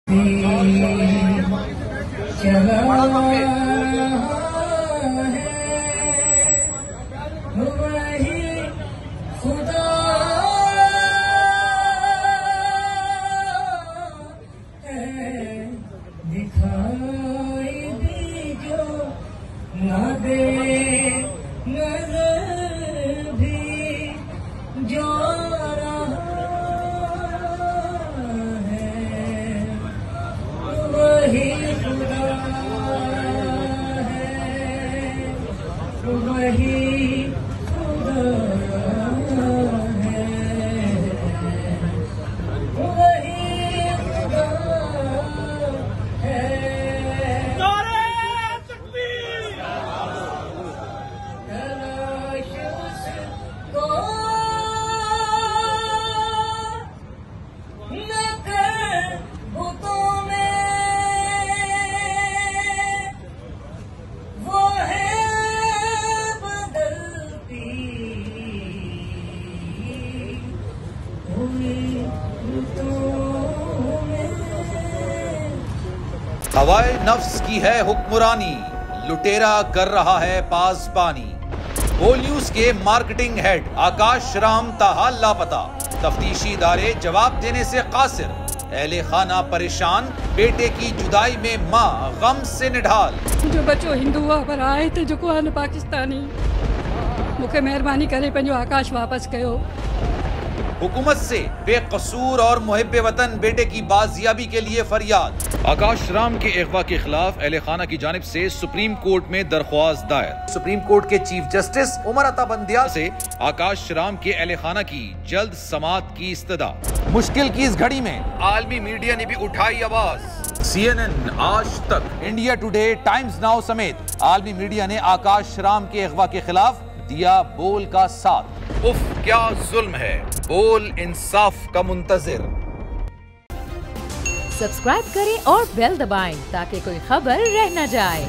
चला है वही खुदा है, दिखाई दी जो ना दे नजर भी जो वही खुदा है, वही खुदा है, वही खुदा है। नारे तकबीर! तलाश उसको न कर बुतों में, हवाए नफ्स की है हुक्मरानी, लुटेरा कर रहा है पासबानी। बोल न्यूज के मार्केटिंग हेड आकाश राम ताहा लापता, तफ्तीशी इदारे जवाब देने से कासिर। अहले खाना परेशान, बेटे की जुदाई में मां गम से निढाल। जो बच्चो हिंदू हुआ पर आए थे जो आहे पाकिस्तानी, मुझे मेहरबानी करे पंहिंजो आकाश वापस कयो। हुकूमत से बेकसूर और मुहिब्बे वतन बेटे की बाजियाबी के लिए फरियाद। आकाश राम के अगवा के खिलाफ अहले खाना की जानिब से सुप्रीम कोर्ट में दरख्वास्त दायर। सुप्रीम कोर्ट के चीफ जस्टिस उमर अता बंदियाल से आकाश राम के अहले खाना की जल्द समाअत की इस्तदा। मुश्किल की इस घड़ी में आलमी मीडिया ने भी उठाई आवाज। CNN, आज तक, इंडिया टुडे, टाइम्स नाउ समेत आलमी मीडिया ने आकाश राम के अगवा के खिलाफ दिया बोल का साथ। उफ क्या जुल्म है, बोल इंसाफ का मुंतजिर। सब्सक्राइब करें और बेल दबाएं ताकि कोई खबर रह न जाए।